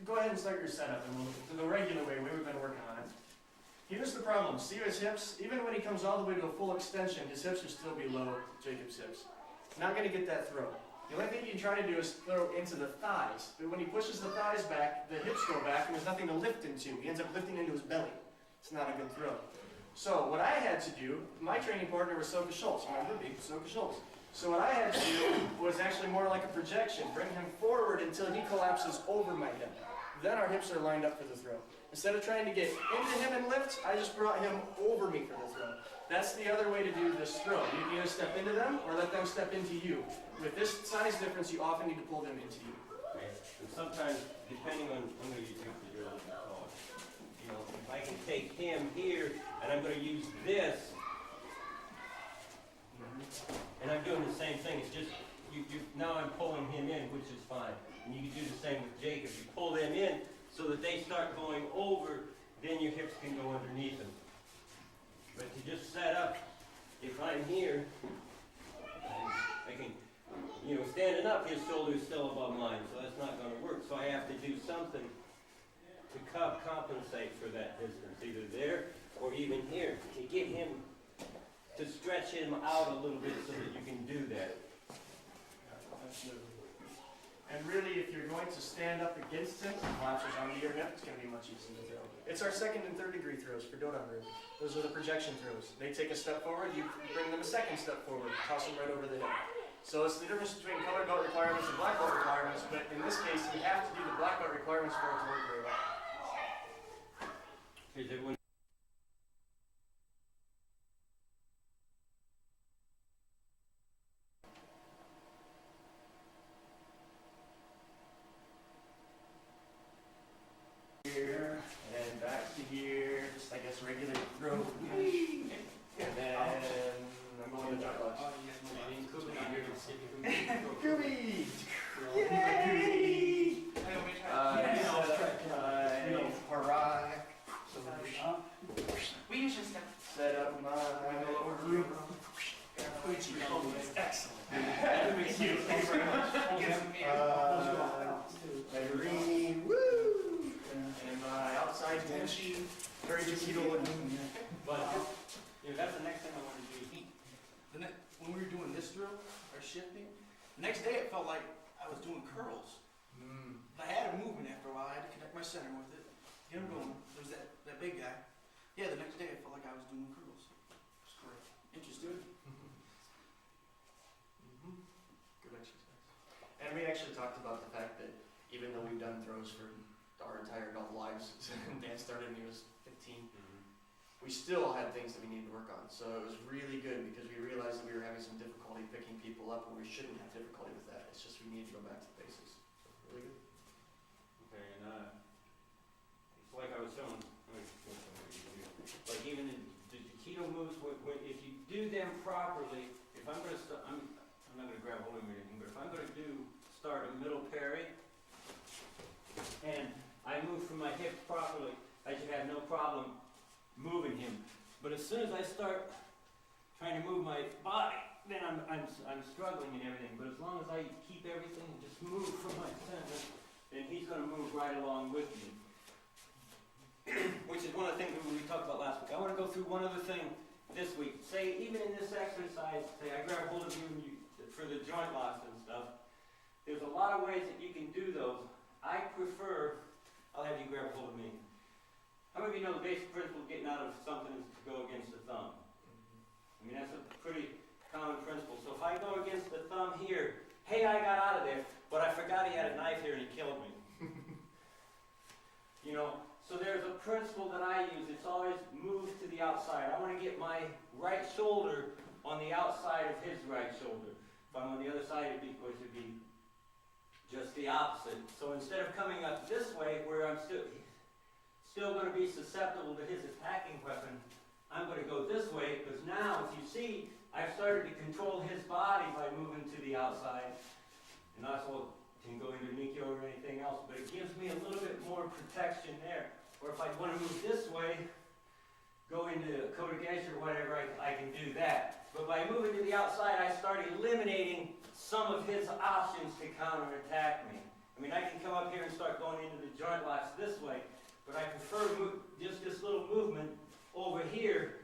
go ahead and start your setup and we'll do the regular way we've been working on it. Here's the problem. See his hips? Even when he comes all the way to a full extension, his hips are still below Jacob's hips. Not going to get that throw. The only thing you can try to do is throw into the thighs. But when he pushes the thighs back, the hips go back and there's nothing to lift into. He ends up lifting into his belly. It's not a good throw. So what I had to do, my training partner was Soke Schultz. Remember me, Soke Schultz. So what I had to do was actually more like a projection. Bring him forward until he collapses over my hip. Then our hips are lined up for the throw. Instead of trying to get into him and lift, I just brought him over me for the throw. That's the other way to do this throw. You can either step into them or let them step into you. With this size difference, you often need to pull them into you. Okay. And sometimes, depending on who you think you're going to call, you know, if I can take him here and I'm going to use this, and I'm doing the same thing. It's just now I'm pulling him in, which is fine. And you can do the same with Jacob. You pull them in so that they start going over, then your hips can go underneath them. But to just set up, if I'm here, I can, you know, standing up, his shoulder is still above mine, so that's not going to work. So I have to do something to compensate for that distance, either there or even here, to get him, to stretch him out a little bit so that you can do that. And really, if you're going to stand up against him, collapses onto your hip, it's going to be much easier to throw. It's our second and third degree throws for Dodan room. Those are the projection throws. They take a step forward, you bring them a second step forward, toss them right over the hip. So it's the difference between color belt requirements and black belt requirements, but in this case, you have to do the black belt requirements for it to work very well. Is everyone here, and back to here, just I guess regular throw. And then I'm going to jump box. Gooby! Yay! We usually Set up my little group. Excellent. Thank you. Thanks very much. Irene, woo! And my outside benchy, very good keto looking. But you know, that's the next thing I want to do. when we were doing this drill, or shifting, the next day it felt like I was doing curls. I had him moving after a while. I had to connect my center with it. Get him going. There was that big guy. Yeah, the next day it felt like I was doing curls. It's great. Interesting. Good exercise. And we actually talked about the fact that even though we've done throws for our entire adult lives, Dan started when he was 15, we still had things that we needed to work on. So it was really good because we realized that we were having some difficulty picking people up when we shouldn't have difficulty with that. It's just we need to go back to the basics. So really good. Okay, and it's like I was showing, like even the keto moves, if you do them properly, if I'm going to I'm not going to grab hold of anything, but if I'm going to start a middle parry, and I move from my hips properly, I should have no problem moving him. But as soon as I start trying to move my body, then I'm struggling and everything. But as long as I keep everything and just move from my center, then he's going to move right along with me. Which is one of the things that we talked about last week. I want to go through one other thing this week. Say, even in this exercise, say I grab hold of you, and for the joint locks and stuff. There's a lot of ways that you can do those. I prefer, I'll have you grab hold of me. How many of you know the basic principle of getting out of something is to go against the thumb? I mean, that's a pretty common principle. So if I go against the thumb here, hey, I got out of there, but I forgot he had a knife here and he killed me. You know, so there's a principle that I use. It's always move to the outside. I want to get my right shoulder on the outside of his right shoulder. If I'm on the other side, it'd be just the opposite. So instead of coming up this way, where I'm still going to be susceptible to his attacking weapon, I'm going to go this way, because now, if you see, I've started to control his body by moving to the outside. And that's what can go into Nikyo or anything else, but it gives me a little bit more protection there. Or if I want to move this way, go into Kotegesh or whatever, I can do that. But by moving to the outside, I start eliminating some of his options to counterattack me. And I mean, I can come up here and start going into the joint locks this way, but I prefer just this little movement over here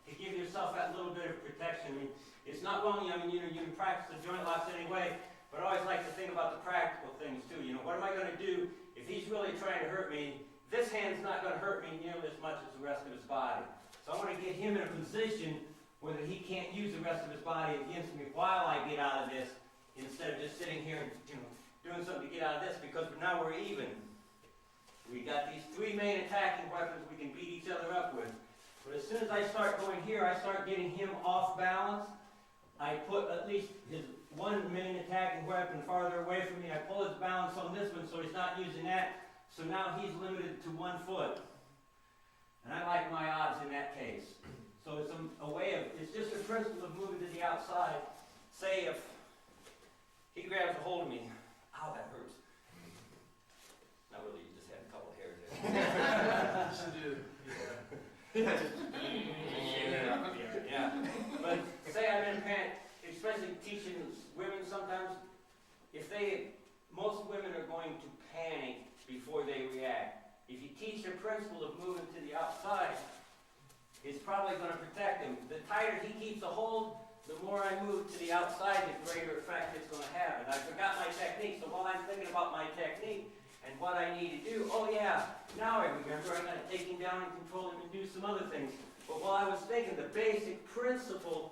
to give yourself that little bit of protection. I mean, it's not wrong, I mean, you know, you can practice the joint locks anyway, but I always like to think about the practical things too. You know, what am I going to do if he's really trying to hurt me? This hand's not going to hurt me nearly as much as the rest of his body. So I want to get him in a position where he can't use the rest of his body against me while I get out of this, instead of just sitting here and, you know, doing something to get out of this, because now we're even. We got these three main attacking weapons we can beat each other up with. But as soon as I start going here, I start getting him off balance. I put at least his one main attacking weapon farther away from me. I pull his balance on this one so he's not using that. So now he's limited to 1 foot. And I like my odds in that case. So it's a way of, it's just a principle of moving to the outside. Say if he grabs a hold of me, ow, that hurts. Not really, you just had a couple of hairs there. Yeah. But say I'm in a panic, especially teaching women sometimes, most women are going to panic before they react. If you teach the principle of moving to the outside, it's probably going to protect him. The tighter he keeps a hold, the more I move to the outside, the greater effect it's going to have. And I forgot my technique, so while I'm thinking about my technique and what I need to do, oh yeah, now I remember I'm going to take him down and control him and do some other things. But while I was thinking, the basic principle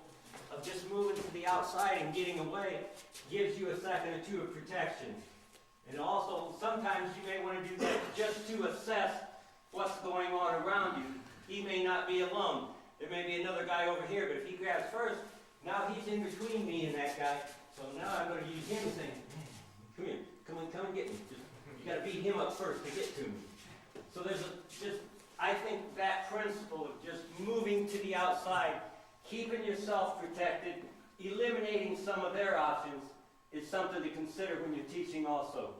of just moving to the outside and getting away gives you a second or two of protection. And also, sometimes you may want to do that just to assess what's going on around you. He may not be alone. There may be another guy over here, but if he grabs first, now he's in between me and that guy. So now I'm going to use him saying, come here, come and get me. You got to beat him up first to get to me. So I think that principle of just moving to the outside, keeping yourself protected, eliminating some of their options, is something to consider when you're teaching also.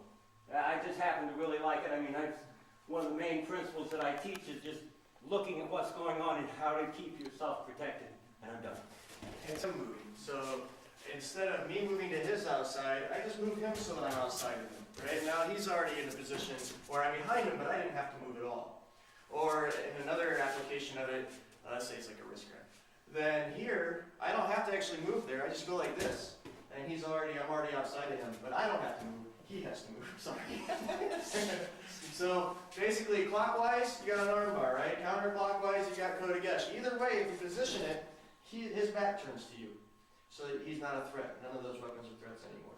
I just happen to really like it. I mean, that's one of the main principles that I teach is just looking at what's going on and how to keep yourself protected. And I'm done. And some moving. So instead of me moving to his outside, I just move him so that I'm outside of him. Right? Now he's already in a position where I'm behind him, but I didn't have to move at all. Or in another application of it, let's say it's like a wrist grab. Then here, I don't have to actually move there. I just go like this. And I'm already outside of him, but I don't have to move. He has to move, sorry. So basically, clockwise, you got an arm bar, right? Counterclockwise, you got Kotegesh. Either way, if you position it, his back turns to you. So that he's not a threat. None of those weapons are threats anymore.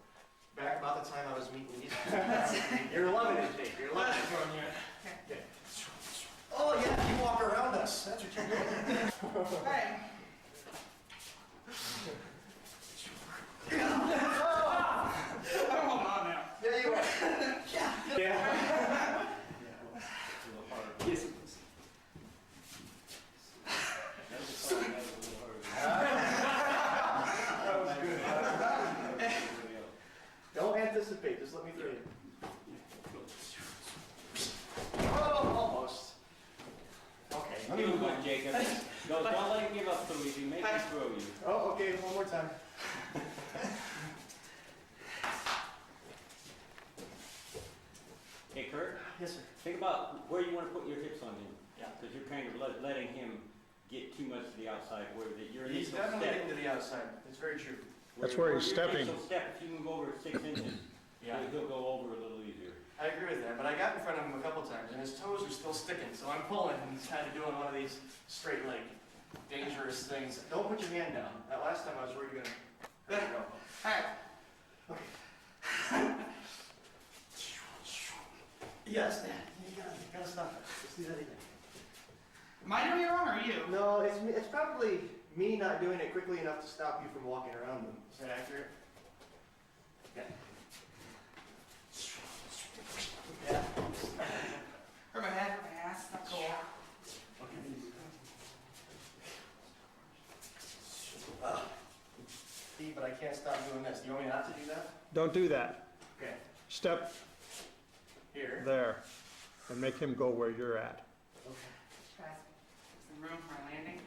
Back about the time I was meeting these You're loving it, Jake. You're loving it. Okay. Oh yeah, you walk around us. That's what you're doing. Hey. I'm holding on now. There you are. Yeah. Yes. That was good. Don't anticipate. Just let me throw you. Oh, almost. Okay. Give him one, Jacob. No, don't let him give up so easy. Make him throw you. Oh, okay. One more time. Hey, Kurt, Yes, sir. think about where you want to put your hips on him. Yeah. Because you're kind of letting him get too much to the outside where your He's initial definitely step. getting to the outside. It's very true. That's where he's your stepping. initial step, if you move over 6 inches, he'll go over a little easier. I agree with that, but I got in front of him a couple times, and his toes are still sticking, so I'm pulling, and he's kind of doing one of these straight leg, dangerous things. Don't put your hand down. That last time I was worried you're gonna. There you go. Alright. Yes, Dad. You gotta stop it. Just do that again. Am I doing it wrong or you? No, it's probably me not doing it quickly enough to stop you from walking around them. Is that accurate? Okay. Yeah. Hurt my head, hurt my ass. Not cool. See, but I can't stop doing this. Do you want me not to do that? Don't do that. Okay. Step Here. there and make him go where you're at. Okay. Guys, some room for a landing?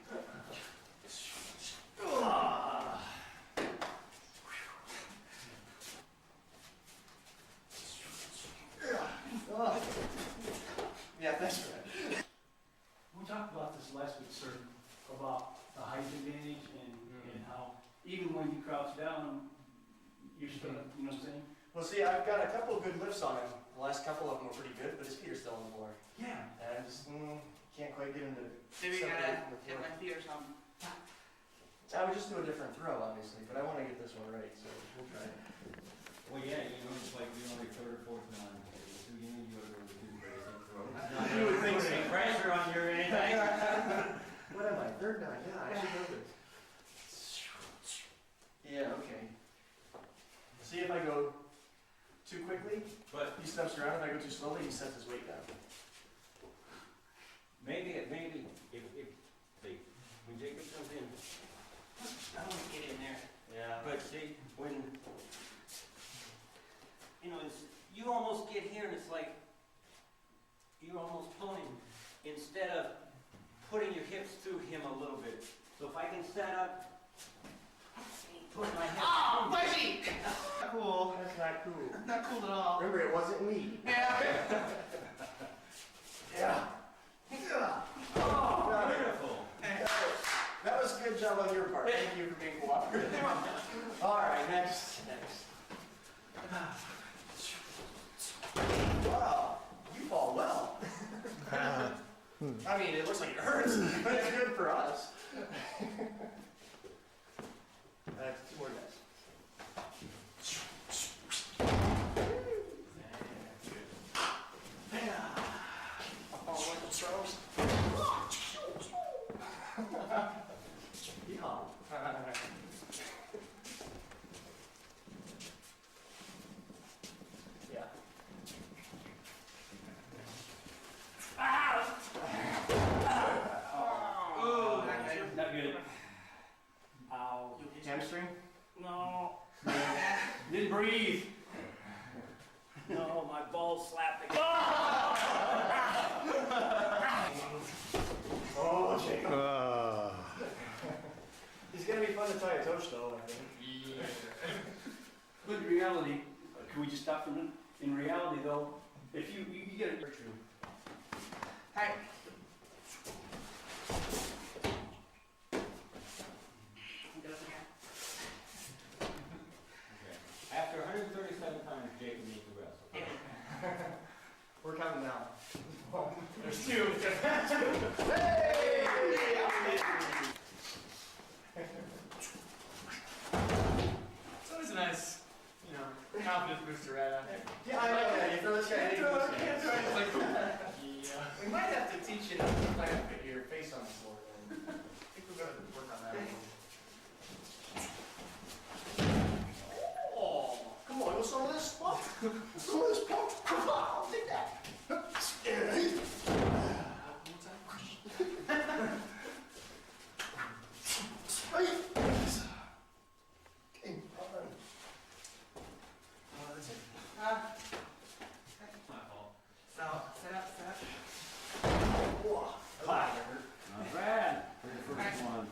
Well, see, I've got a couple of good lifts on him. The last couple of them were pretty good, but his feet are still on the floor. Yeah. And I just can't quite get him to Maybe you separate gotta from the hit floor. my feet or something. I would just do a different throw, obviously, but I want to get this one right, so we'll try it. Well, yeah, you know, it's like you're only third or fourth down. So you know you gotta go with two basic throws. You would think so. Any pressure on your end. What am I? Third down? Yeah, I should know this. Yeah, okay. See if I go too quickly, But he steps around. If I go too slowly, he sets his weight down. maybe, if, see, when Jacob comes in, I don't wanna get in there. Yeah. but see, when, you know, it's, you almost get here and it's like, you're almost pulling, instead of putting your hips through him a little bit. So if I can set up, put my hips. Oh, my feet! Not cool. That's not cool. Not cool at all. Remember, it wasn't me. Yeah. Yeah. Oh, beautiful. That was a good job on your part. Thank you for being cooperative. All right, next. Wow, you fall well. I mean, it looks like it hurts, but it's good for us. Two more guys. Yeah. Ooh, not good. Not good. Ow. Hamstring? No. Didn't breathe. No, my balls slapped again. Oh, Jacob. Ah. He's gonna be fun to tie a toast though, I think. But in reality, can we just stop for a minute? In reality, though, if you get it, true. Hey. Get up again. After 137 times, Jacob needs to wrestle. We're counting down. There's two. Hey! It's always a nice, you know, confidence booster right out there. Yeah, I know. Yeah, you throw this guy. Can't throw it. It's like, Yeah. We might have to teach you to put your face on the floor. Then. I think we're going to work on that. Oh, come on, you want some of this pop? Some of this pop? Come on, I'll take that. Set up. Clap. Not bad for the first one.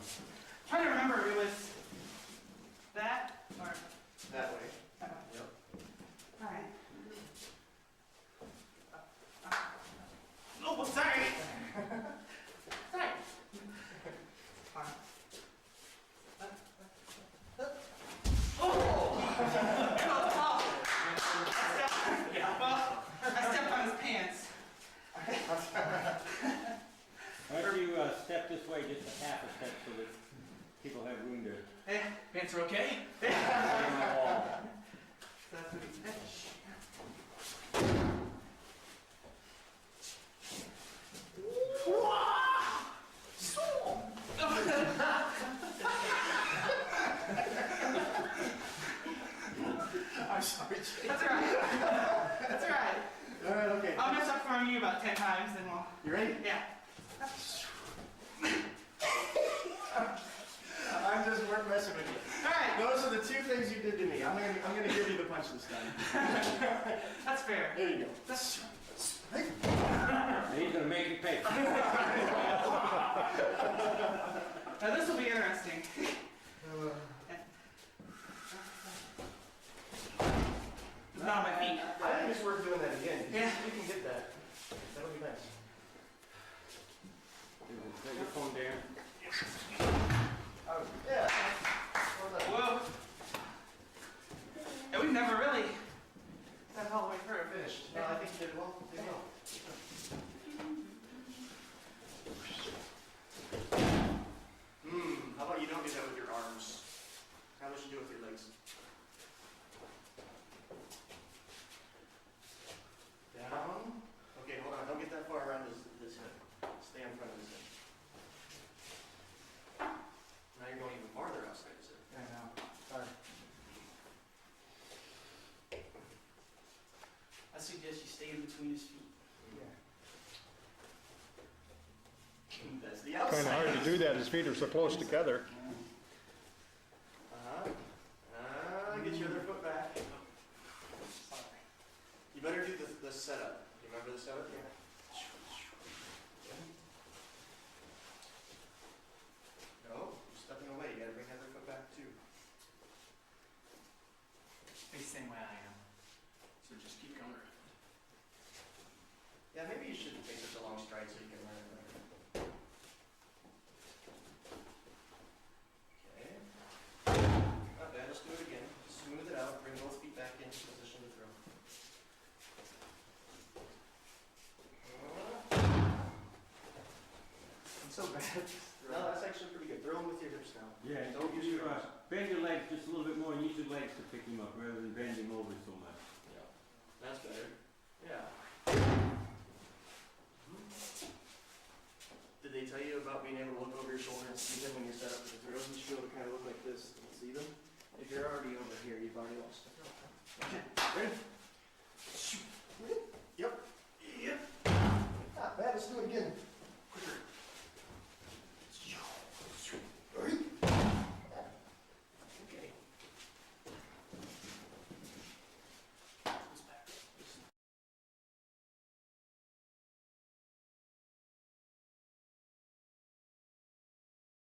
Trying to remember, it was that or That way. that one. Yep. All right. Oh, sorry. Sorry. Fine. I stepped on his pants. Why don't you step this way just a half a step so that people have room to Hey, pants are okay? lay on the wall. That's what he said. I'm sorry, Jake. That's alright. That's alright. All right, okay. I'll mess up for you about 10 times, then we'll. You ready? Yeah. I'm just messing with you. Alright. Those are the two things you did to me. I'm gonna give you the punch this time. That's fair. There you go. That's. And he's gonna make you pay. Now this will be interesting. It's not on my feet. I think it's worth doing that again. Yeah. You can get that. That'll be nice. Set your phone down. Oh, yeah. Well done. Whoa. And we've never really between his feet. That's the Kinda outside. hard to do that, his feet are so close together. Get your other foot back. You better do the setup. You remember the setup? Yeah. No, you're stepping away. You gotta bring the other foot back too. He's the same way I am. So just keep going around. Yeah, maybe you shouldn't take such a long stride so you can learn it better. Okay. Not bad. Let's do it again. Smooth it out. Bring both feet back into position to throw. It's so bad. No, that's actually pretty good. Throw them with your hips now. Yeah, Don't use your arms. bend your legs just a little bit more and use your legs to pick him up rather than bending over so much. Yeah. That's better. Yeah. Did they tell you about being able to look over your shoulder and see them when you're set up for the throws? You should be able to kind of look like this and see them. If you're already over here, you've already lost the throw. Okay, ready?